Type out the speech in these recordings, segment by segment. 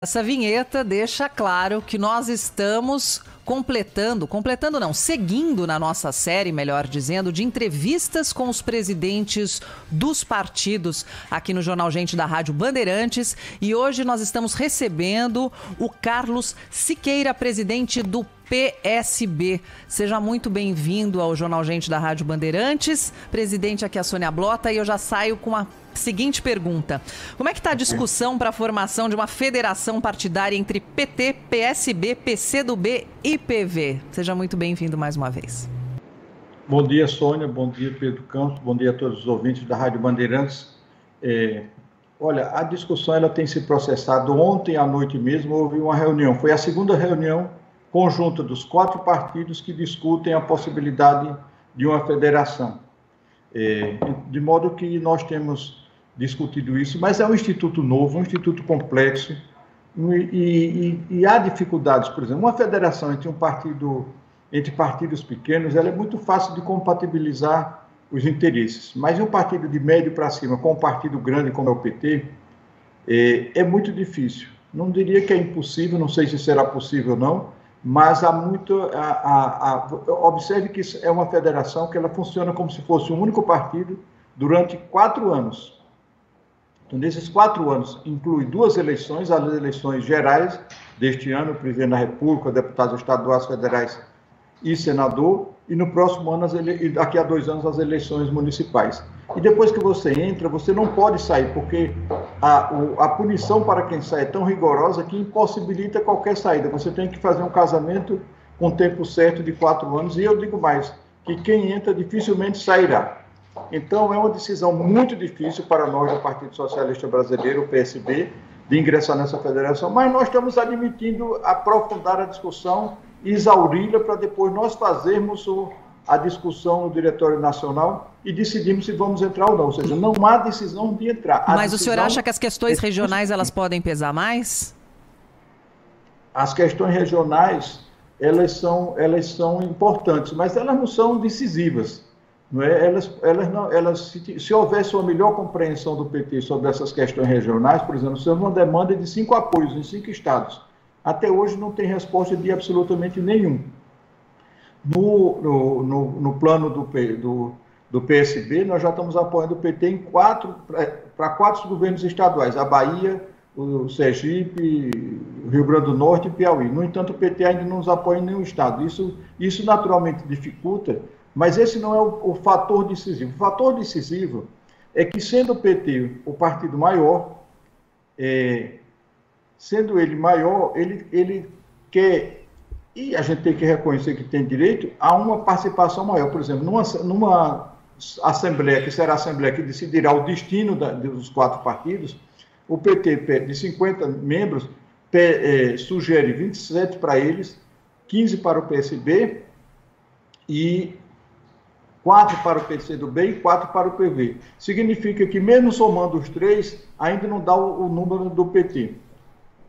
Essa vinheta deixa claro que nós estamos seguindo na nossa série, melhor dizendo, de entrevistas com os presidentes dos partidos aqui no Jornal Gente da Rádio Bandeirantes. E hoje nós estamos recebendo o Carlos Siqueira, presidente do PSB. Seja muito bem-vindo ao Jornal Gente da Rádio Bandeirantes. Presidente, aqui é a Sônia Blota e eu já saio com a seguinte pergunta: como é que está a discussão para a formação de uma federação partidária entre PT, PSB, PCdoB e PV? Seja muito bem-vindo mais uma vez. Bom dia, Sônia. Bom dia, Pedro Campos. Bom dia a todos os ouvintes da Rádio Bandeirantes. Olha, a discussão ela tem se processado. Ontem à noite mesmo houve uma reunião. Foi a segunda reunião conjunta dos 4 partidos que discutem a possibilidade de uma federação. De modo que nós temos discutido isso, mas é um instituto novo, um instituto complexo, e há dificuldades. Por exemplo, uma federação entre partidos pequenos, ela é muito fácil de compatibilizar os interesses, mas um partido de médio para cima com um partido grande como é o PT, é muito difícil. Não diria que é impossível, não sei se será possível ou não, mas há muito... observe que é uma federação que ela funciona como se fosse um único partido durante 4 anos. Então, nesses 4 anos, inclui 2 eleições, as eleições gerais deste ano, presidente da República, deputados estaduais, federais e senador, e no próximo ano, daqui a 2 anos, as eleições municipais. E depois que você entra, você não pode sair, porque a punição para quem sai é tão rigorosa que impossibilita qualquer saída. Você tem que fazer um casamento com tempo certo de 4 anos, e eu digo mais, que quem entra dificilmente sairá. Então, é uma decisão muito difícil para nós do Partido Socialista Brasileiro, o PSB, de ingressar nessa federação, mas nós estamos admitindo aprofundar a discussão, exauri-la, para depois nós fazermos a discussão no Diretório Nacional e decidirmos se vamos entrar ou não. Ou seja, não há decisão de entrar. Mas o senhor acha que as questões regionais elas podem pesar mais? As questões regionais, elas são importantes, mas elas não são decisivas. Não é? Se houvesse uma melhor compreensão do PT sobre essas questões regionais, por exemplo, se houve uma demanda de 5 apoios em 5 estados, até hoje não tem resposta de absolutamente nenhum. No plano do PSB, nós já estamos apoiando o PT para 4 governos estaduais, a Bahia, o Sergipe, o Rio Grande do Norte e Piauí. No entanto, o PT ainda não nos apoia em nenhum estado. Isso naturalmente dificulta, mas esse não é o fator decisivo. O fator decisivo é que, sendo o PT o partido maior, sendo ele maior, ele quer, e a gente tem que reconhecer que tem direito a uma participação maior. Por exemplo, numa assembleia, que será a assembleia que decidirá o destino dos 4 partidos, o PT, de 50 membros, sugere 27 para eles, 15 para o PSB e 4 para o PCdoB e 4 para o PV. Significa que, mesmo somando os 3, ainda não dá o número do PT.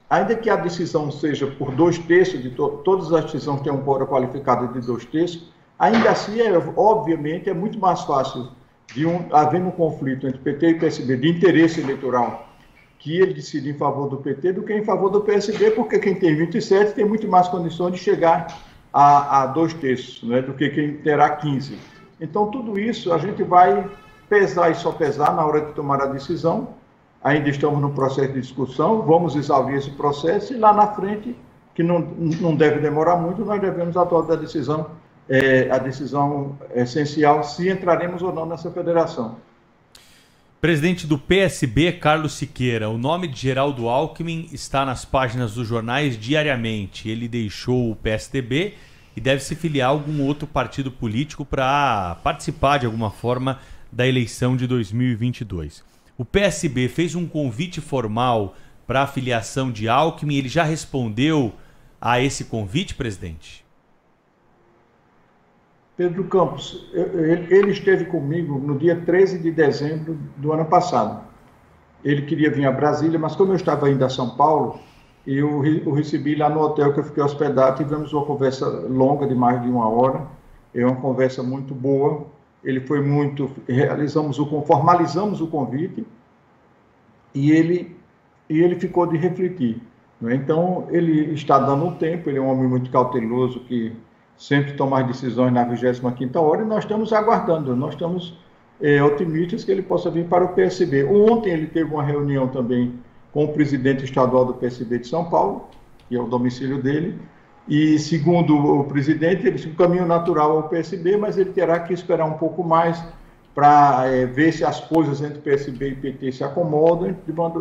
Ainda que a decisão seja por 2/3, todas as decisões têm um quórum qualificado de 2/3, ainda assim, obviamente, é muito mais fácil, havendo um conflito entre PT e PSB de interesse eleitoral, que ele decide em favor do PT do que em favor do PSB, porque quem tem 27 tem muito mais condições de chegar a 2/3, né, do que quem terá 15. Então, tudo isso a gente vai pesar e só pesar na hora de tomar a decisão. Ainda estamos no processo de discussão, vamos exaurir esse processo e lá na frente, que não deve demorar muito, nós devemos atuar a decisão essencial, se entraremos ou não nessa federação. Presidente do PSB, Carlos Siqueira, o nome de Geraldo Alckmin está nas páginas dos jornais diariamente. Ele deixou o PSDB e deve se filiar a algum outro partido político para participar de alguma forma da eleição de 2022. O PSB fez um convite formal para a filiação de Alckmin. Ele já respondeu a esse convite, presidente? Pedro Campos, ele esteve comigo no dia 13 de dezembro do ano passado. Ele queria vir a Brasília, mas como eu estava indo a São Paulo, eu o recebi lá no hotel que eu fiquei hospedado. Tivemos uma conversa longa de mais de 1 hora, uma conversa muito boa. Ele foi formalizamos o convite e ele ficou de refletir. Não é? Então, ele está dando um tempo, ele é um homem muito cauteloso, que sempre toma as decisões na 25ª hora, e nós estamos aguardando, nós estamos otimistas que ele possa vir para o PSB. Ontem ele teve uma reunião também com o presidente estadual do PSB de São Paulo, que é o domicílio dele, e segundo o presidente, ele tem um caminho natural ao PSB, mas ele terá que esperar um pouco mais para ver se as coisas entre PSB e PT se acomodam,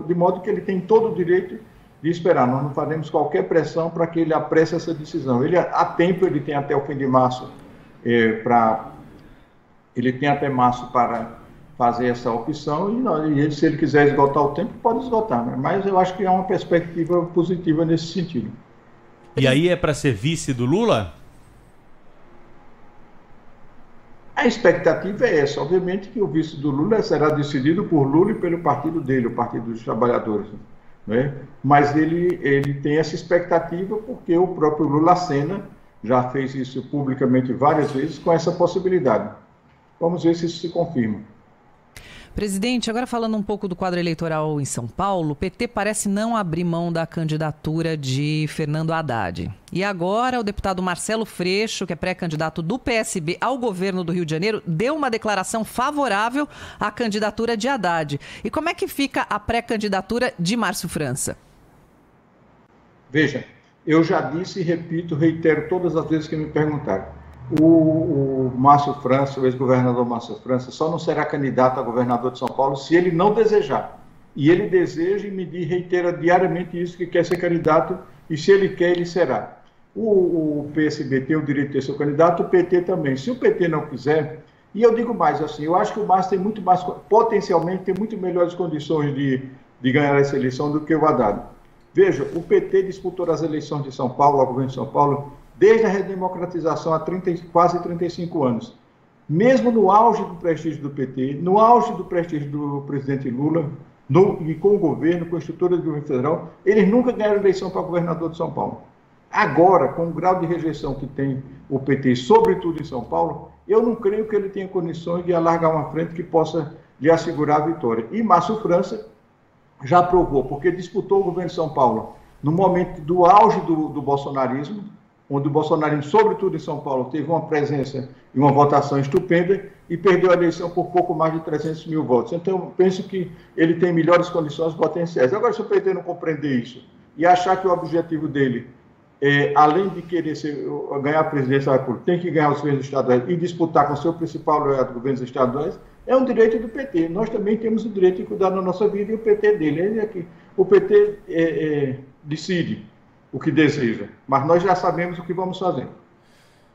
de modo que ele tem todo o direito de esperar. Nós não faremos qualquer pressão para que ele apresse essa decisão. Ele há tempo, ele tem até o fim de março ele tem até março para fazer essa opção, e ele, se ele quiser esgotar o tempo, pode esgotar, né? Mas eu acho que há uma perspectiva positiva nesse sentido. E aí é para ser vice do Lula? A expectativa é essa. Obviamente que o vice do Lula será decidido por Lula e pelo partido dele, o Partido dos Trabalhadores, né? Mas ele tem essa expectativa porque o próprio Lula acena, já fez isso publicamente várias vezes, com essa possibilidade. Vamos ver se isso se confirma. Presidente, agora falando um pouco do quadro eleitoral em São Paulo, o PT parece não abrir mão da candidatura de Fernando Haddad. E agora o deputado Marcelo Freixo, que é pré-candidato do PSB ao governo do Rio de Janeiro, deu uma declaração favorável à candidatura de Haddad. E como é que fica a pré-candidatura de Márcio França? Veja, eu já disse e repito, reitero todas as vezes que me perguntaram. O Márcio França, o ex-governador Márcio França, só não será candidato a governador de São Paulo se ele não desejar. E ele deseja e me reitera diariamente isso, que quer ser candidato, e se ele quer, ele será. O PSB tem o direito de ter seu candidato, o PT também. Se o PT não quiser, e eu digo mais assim, eu acho que o Márcio tem muito mais, potencialmente tem muito melhores condições de ganhar essa eleição do que o Haddad. Veja, o PT disputou as eleições de São Paulo, ao governo de São Paulo, desde a redemocratização há quase 35 anos. Mesmo no auge do prestígio do PT, no auge do prestígio do presidente Lula, e com o governo, com a estrutura do governo federal, eles nunca ganharam eleição para governador de São Paulo. Agora, com o grau de rejeição que tem o PT, sobretudo em São Paulo, eu não creio que ele tenha condições de alargar uma frente que possa lhe assegurar a vitória. E Márcio França já provou, porque disputou o governo de São Paulo no momento do auge do bolsonarismo, onde o bolsonarismo, sobretudo em São Paulo, teve uma presença e uma votação estupenda e perdeu a eleição por pouco mais de 300 mil votos. Então, eu penso que ele tem melhores condições potenciais. Agora, se o PT não compreender isso e achar que o objetivo dele, além de querer ganhar a presidência da República, tem que ganhar os governos estaduais e disputar com o seu principal aliado, governos estaduais, é um direito do PT. Nós também temos o direito de cuidar da nossa vida e o PT dele. O PT decide o que deseja, mas nós já sabemos o que vamos fazer.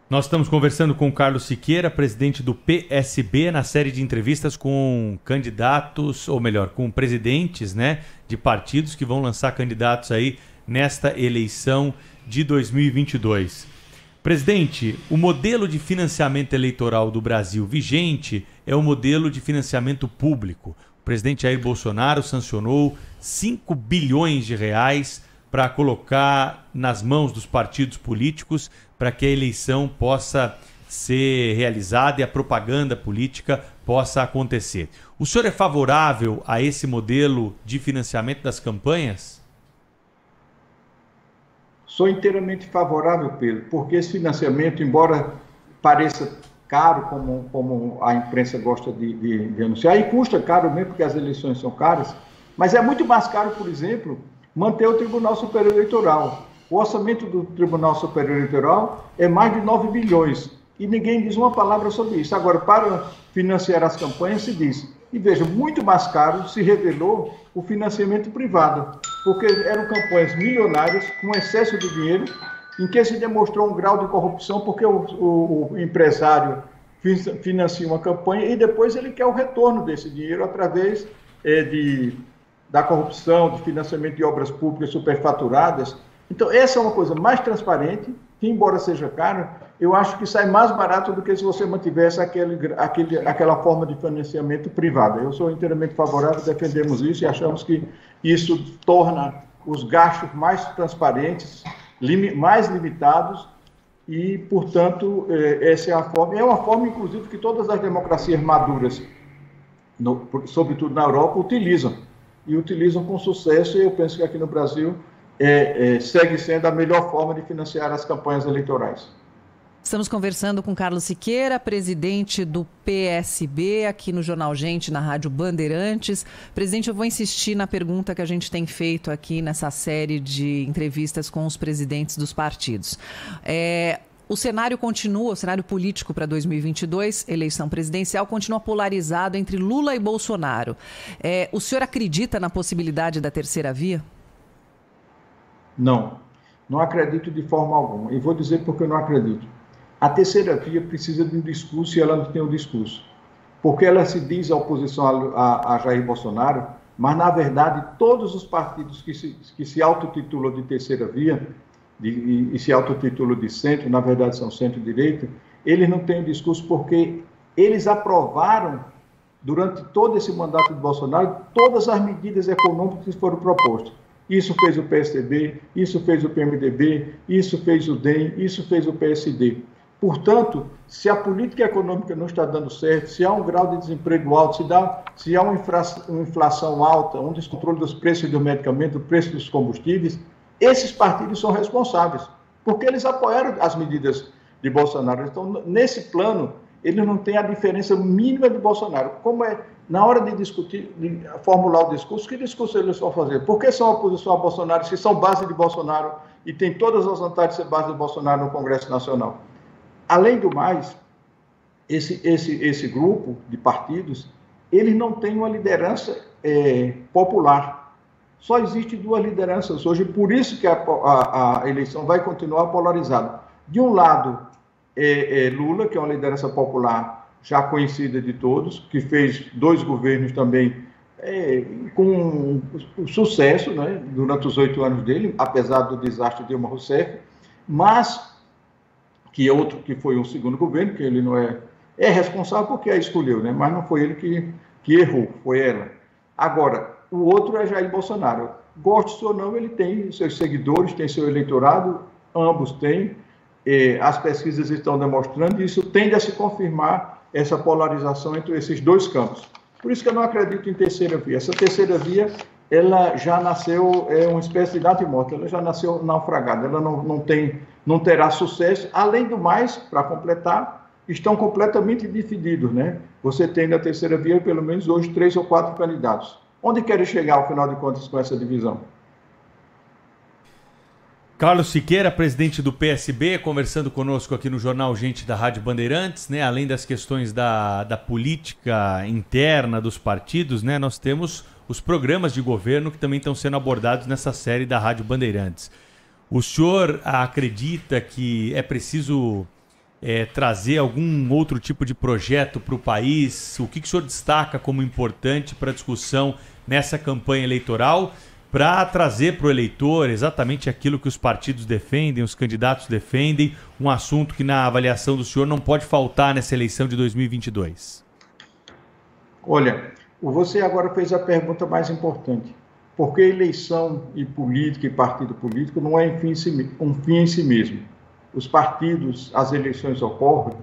Nós estamos conversando com o Carlos Siqueira, presidente do PSB, na série de entrevistas com candidatos, ou melhor, com presidentes, né, de partidos que vão lançar candidatos aí nesta eleição de 2022. Presidente, o modelo de financiamento eleitoral do Brasil vigente é o modelo de financiamento público. O presidente Jair Bolsonaro sancionou 5 bilhões de reais para colocar nas mãos dos partidos políticos para que a eleição possa ser realizada e a propaganda política possa acontecer. O senhor é favorável a esse modelo de financiamento das campanhas? Sou inteiramente favorável, Pedro, porque esse financiamento, embora pareça caro, como a imprensa gosta de anunciar, e custa caro mesmo, porque as eleições são caras, mas é muito mais caro, por exemplo, manter o Tribunal Superior Eleitoral. O orçamento do Tribunal Superior Eleitoral é mais de 9 bilhões e ninguém diz uma palavra sobre isso. Agora, para financiar as campanhas, se diz. E veja, muito mais caro se revelou o financiamento privado, porque eram campanhas milionárias, com excesso de dinheiro, em que se demonstrou um grau de corrupção, porque o empresário financia uma campanha e depois ele quer o retorno desse dinheiro através da corrupção, de financiamento de obras públicas superfaturadas. Então, essa é uma coisa mais transparente, que, embora seja caro, eu acho que sai mais barato do que se você mantivesse aquela forma de financiamento privada. Eu sou inteiramente favorável, defendemos isso e achamos que isso torna os gastos mais transparentes, mais limitados e, portanto, essa é a forma. É uma forma, inclusive, que todas as democracias maduras, sobretudo na Europa, utilizam. E utilizam com sucesso, e eu penso que aqui no Brasil segue sendo a melhor forma de financiar as campanhas eleitorais. Estamos conversando com Carlos Siqueira, presidente do PSB, aqui no Jornal Gente, na Rádio Bandeirantes. Presidente, eu vou insistir na pergunta que a gente tem feito aqui nessa série de entrevistas com os presidentes dos partidos. O cenário continua, o cenário político para 2022, eleição presidencial, continua polarizado entre Lula e Bolsonaro. O senhor acredita na possibilidade da terceira via? Não acredito de forma alguma. E vou dizer por que eu não acredito. A terceira via precisa de um discurso e ela não tem um discurso. Porque ela se diz a oposição a Jair Bolsonaro, mas, na verdade, todos os partidos que se autotitulam de terceira via e se autotitulam de centro, na verdade são centro-direita, eles não têm um discurso porque eles aprovaram, durante todo esse mandato de Bolsonaro, todas as medidas econômicas que foram propostas. Isso fez o PSDB, isso fez o PMDB, isso fez o DEM, isso fez o PSD. Portanto, se a política econômica não está dando certo, se há um grau de desemprego alto, se há uma inflação alta, um descontrole dos preços dos medicamentos, do preço dos combustíveis, esses partidos são responsáveis, porque eles apoiaram as medidas de Bolsonaro. Então, nesse plano, eles não têm a diferença mínima de Bolsonaro. Como na hora de discutir, de formular o discurso, que discurso eles vão fazer? Por que são oposição a Bolsonaro, se são base de Bolsonaro e tem todas as vantagens de ser base de Bolsonaro no Congresso Nacional? Além do mais, esse grupo de partidos, eles não têm uma liderança popular. Só existem duas lideranças hoje, por isso que a eleição vai continuar polarizada. De um lado, Lula, que é uma liderança popular já conhecida de todos, que fez 2 governos também com sucesso, né, durante os 8 anos dele, apesar do desastre de Dilma Rousseff, mas que foi um segundo governo, que ele não é responsável porque a escolheu, né? Mas não foi ele que errou, foi ela. Agora, o outro é Jair Bolsonaro. Goste ou não, ele tem seus seguidores, tem seu eleitorado, ambos têm. As pesquisas estão demonstrando e isso tende a se confirmar essa polarização entre esses dois campos. Por isso que eu não acredito em terceira via. Essa terceira via, ela já nasceu, uma espécie de natimorta, ela já nasceu naufragada, ela não terá sucesso. Além do mais, para completar, estão completamente divididos, né? Você tem na terceira via, pelo menos hoje, 3 ou 4 candidatos. Onde querem chegar, ao final de contas, com essa divisão? Carlos Siqueira, presidente do PSB, conversando conosco aqui no Jornal Gente da Rádio Bandeirantes, né? Além das questões da política interna dos partidos, né? Nós temos os programas de governo que também estão sendo abordados nessa série da Rádio Bandeirantes. O senhor acredita que é preciso trazer algum outro tipo de projeto para o país? O que o senhor destaca como importante para a discussão nessa campanha eleitoral, para trazer para o eleitor exatamente aquilo que os partidos defendem, os candidatos defendem, um assunto que na avaliação do senhor não pode faltar nessa eleição de 2022? Olha, você agora fez a pergunta mais importante. Porque eleição e política e partido político não é um fim em si mesmo. Os partidos, as eleições ocorrem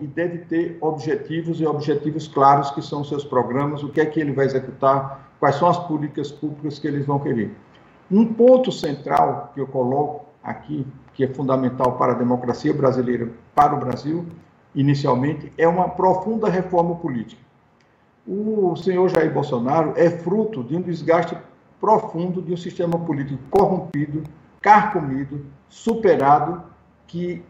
e devem ter objetivos e objetivos claros, que são seus programas, o que é que ele vai executar, quais são as políticas públicas que eles vão querer. Um ponto central que eu coloco aqui, que é fundamental para a democracia brasileira, para o Brasil, inicialmente, é uma profunda reforma política. O senhor Jair Bolsonaro é fruto de um desgaste profundo de um sistema político corrompido, carcomido, superado, que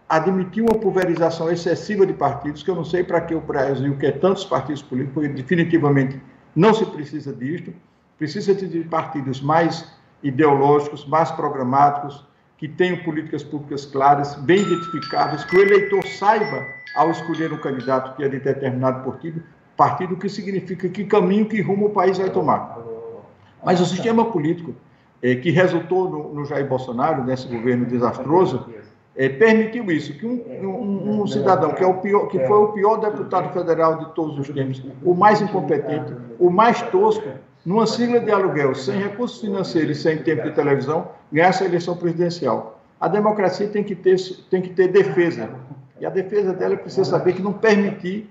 admitiu uma pulverização excessiva de partidos, que eu não sei para que o Brasil quer tantos partidos políticos, porque definitivamente não se precisa disto. Precisa de partidos mais ideológicos, mais programáticos, que tenham políticas públicas claras, bem identificadas, que o eleitor saiba, ao escolher um candidato que é de determinado partido, que significa que caminho, que rumo o país vai tomar. Mas o sistema político que resultou no Jair Bolsonaro, nesse governo desastroso, permitiu isso, que um cidadão que foi o pior deputado federal de todos os tempos, o mais incompetente, o mais tosco, numa sigla de aluguel, sem recursos financeiros e sem tempo de televisão, ganhasse a eleição presidencial. A democracia tem que ter defesa, e a defesa dela precisa saber que não permitir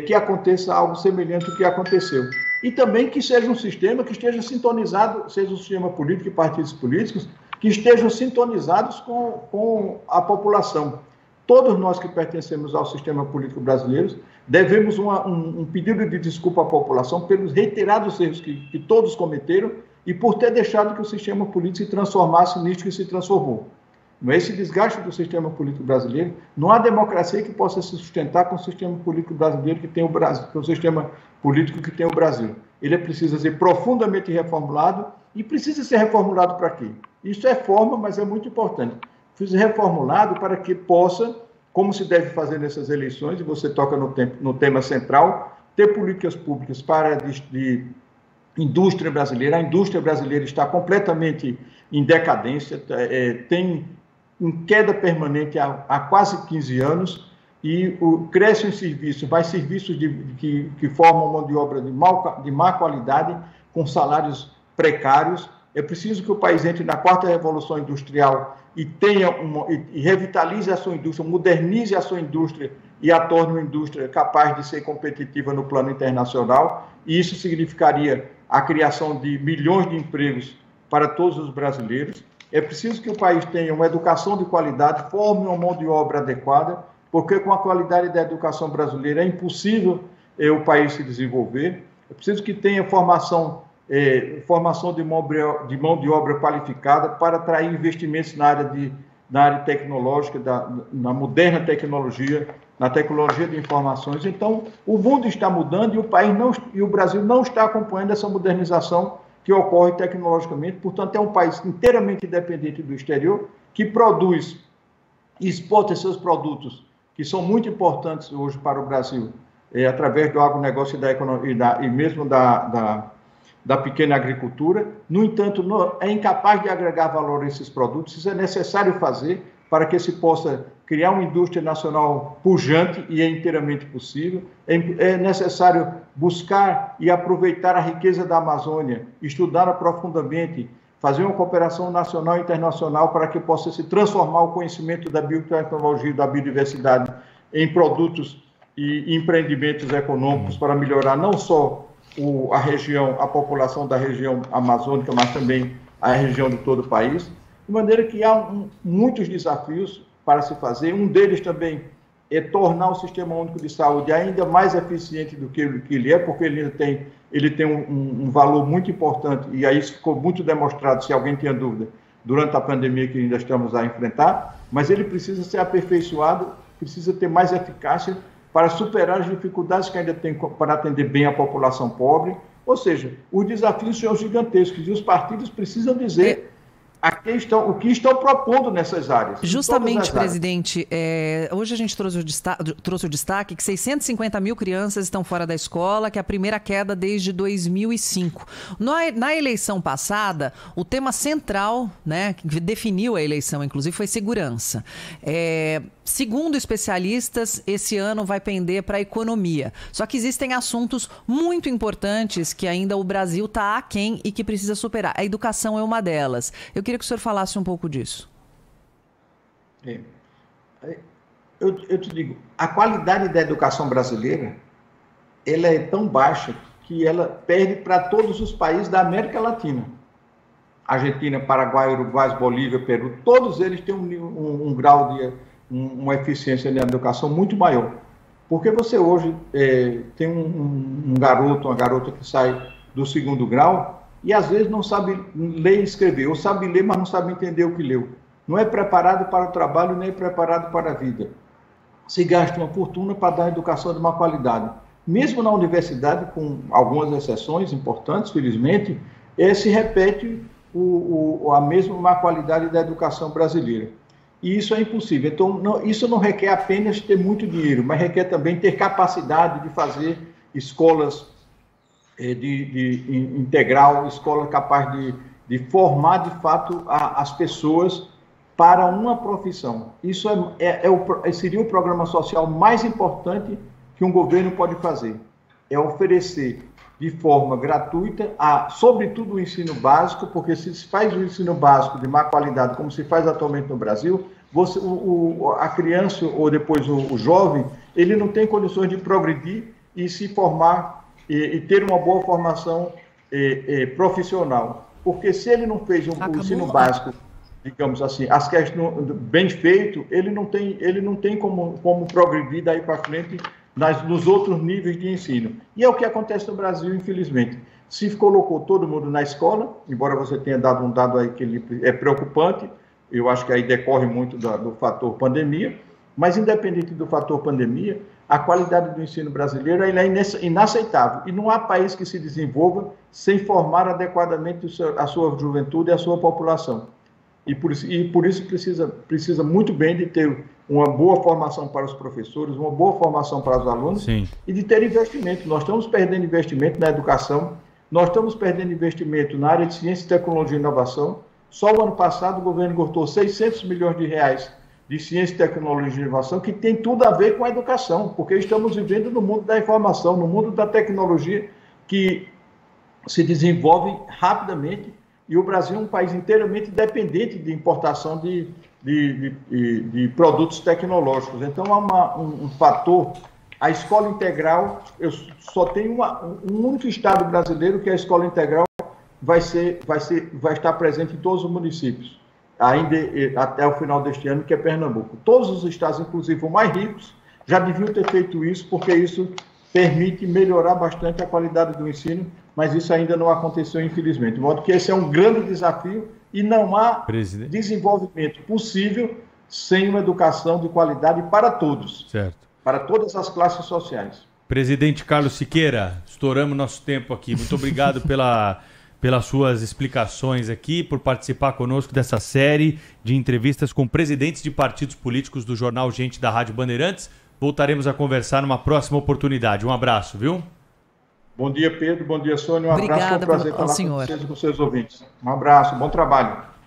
que aconteça algo semelhante ao que aconteceu. e também que seja um sistema que esteja sintonizado, seja um sistema político e partidos políticos que estejam sintonizados com a população. Todos nós que pertencemos ao sistema político brasileiro devemos um pedido de desculpa à população pelos reiterados erros que todos cometeram e por ter deixado que o sistema político se transformasse nisso que se transformou. Esse desgaste do sistema político brasileiro, não há democracia que possa se sustentar com o sistema político brasileiro que tem o Brasil, com o sistema político que tem o Brasil. Ele precisa ser profundamente reformulado e precisa ser reformulado para quê? Isso é forma, mas é muito importante. Precisa ser reformulado para que possa, como se deve fazer nessas eleições, e você toca no tema central, ter políticas públicas para de indústria brasileira. A indústria brasileira está completamente em decadência, tem em queda permanente há quase 15 anos, e cresce em serviços, vai serviços que formam mão de obra de má qualidade, com salários precários. É preciso que o país entre na quarta revolução industrial e revitalize a sua indústria, modernize a sua indústria e a torne uma indústria capaz de ser competitiva no plano internacional, e isso significaria a criação de milhões de empregos para todos os brasileiros. É preciso que o país tenha uma educação de qualidade, forme uma mão de obra adequada, porque com a qualidade da educação brasileira é impossível o país se desenvolver. É preciso que tenha formação de mão de obra qualificada para atrair investimentos na área tecnológica, na moderna tecnologia, na tecnologia de informações. Então, o mundo está mudando e o Brasil não está acompanhando essa modernização que ocorre tecnologicamente. Portanto, é um país inteiramente independente do exterior, que produz e exporta seus produtos, que são muito importantes hoje para o Brasil, através do agronegócio e mesmo da pequena agricultura. No entanto, é incapaz de agregar valor a esses produtos. Isso é necessário fazer para que se possa criar uma indústria nacional pujante, e é inteiramente possível. É necessário buscar e aproveitar a riqueza da Amazônia, estudar profundamente, fazer uma cooperação nacional e internacional para que possa se transformar o conhecimento da biotecnologia e da biodiversidade em produtos e empreendimentos econômicos para melhorar não só a população da região amazônica, mas também a região de todo o país, de maneira que há muitos desafios para se fazer. Um deles também é tornar o Sistema Único de Saúde ainda mais eficiente do que ele é, porque ele tem um valor muito importante, e aí isso ficou muito demonstrado, se alguém tinha dúvida, durante a pandemia que ainda estamos a enfrentar, mas ele precisa ser aperfeiçoado, precisa ter mais eficácia para superar as dificuldades que ainda tem para atender bem a população pobre. Ou seja, os desafios são gigantescos e os partidos precisam dizer o que estão propondo nessas áreas. Justamente, presidente, hoje a gente trouxe o destaque que 650 mil crianças estão fora da escola, que é a primeira queda desde 2005. Na eleição passada, o tema central, né, que definiu a eleição, inclusive, foi segurança. Segundo especialistas, esse ano vai pender para a economia. Só que existem assuntos muito importantes que ainda o Brasil está aquém e que precisa superar. A educação é uma delas. Eu queria que o senhor falasse um pouco disso. Eu te digo, a qualidade da educação brasileira, ela é tão baixa que ela perde para todos os países da América Latina. Argentina, Paraguai, Uruguai, Bolívia, Peru, todos eles têm um grau de uma eficiência na educação muito maior. Porque você hoje tem um garoto, uma garota que sai do segundo grau e às vezes não sabe ler e escrever, ou sabe ler, mas não sabe entender o que leu. Não é preparado para o trabalho, nem é preparado para a vida. Se gasta uma fortuna para dar educação de má qualidade. Mesmo na universidade, com algumas exceções importantes, felizmente, se repete a mesma má qualidade da educação brasileira. E isso é impossível. Então, isso não requer apenas ter muito dinheiro, mas requer também ter capacidade de fazer escolas de integral, escola capaz de formar, de fato, as pessoas para uma profissão. Isso seria o programa social mais importante que um governo pode fazer. É oferecer de forma gratuita, sobretudo o ensino básico, porque se faz o ensino básico de má qualidade, como se faz atualmente no Brasil, a criança ou depois o jovem, ele não tem condições de progredir e se formar e ter uma boa formação profissional. Porque se ele não fez o ensino básico, digamos assim, as questões bem feito, ele não tem como progredir daí para frente nos outros níveis de ensino. E é o que acontece no Brasil, infelizmente. Se colocou todo mundo na escola, embora você tenha dado um dado aí que ele é preocupante, eu acho que aí decorre muito do fator pandemia, mas independente do fator pandemia, a qualidade do ensino brasileiro ela é inaceitável. E não há país que se desenvolva sem formar adequadamente a sua juventude e a sua população. E por isso precisa muito bem de ter uma boa formação para os professores, uma boa formação para os alunos. Sim. E de ter investimento. Nós estamos perdendo investimento na educação, nós estamos perdendo investimento na área de ciência, tecnologia e inovação. Só o ano passado o governo cortou 600 milhões de reais de ciência, tecnologia e inovação, que tem tudo a ver com a educação, porque estamos vivendo no mundo da informação, no mundo da tecnologia, que se desenvolve rapidamente, e o Brasil é um país inteiramente dependente de importação de produtos tecnológicos. Então, há um fator, a escola integral, eu só tenho um único estado brasileiro que a escola integral vai estar presente em todos os municípios, ainda até o final deste ano, que é Pernambuco. Todos os estados, inclusive os mais ricos, já deviam ter feito isso, porque isso permite melhorar bastante a qualidade do ensino, mas isso ainda não aconteceu, infelizmente. De modo que esse é um grande desafio e não há desenvolvimento possível sem uma educação de qualidade para todos, certo? Para todas as classes sociais. Presidente Carlos Siqueira, estouramos nosso tempo aqui. Muito obrigado pelas suas explicações aqui, por participar conosco dessa série de entrevistas com presidentes de partidos políticos do Jornal Gente da Rádio Bandeirantes. Voltaremos a conversar numa próxima oportunidade. Um abraço, viu? Bom dia, Pedro. Bom dia, Sônia. Um abraço. Foi um prazer falar com vocês e com seus ouvintes. Um abraço. Bom trabalho.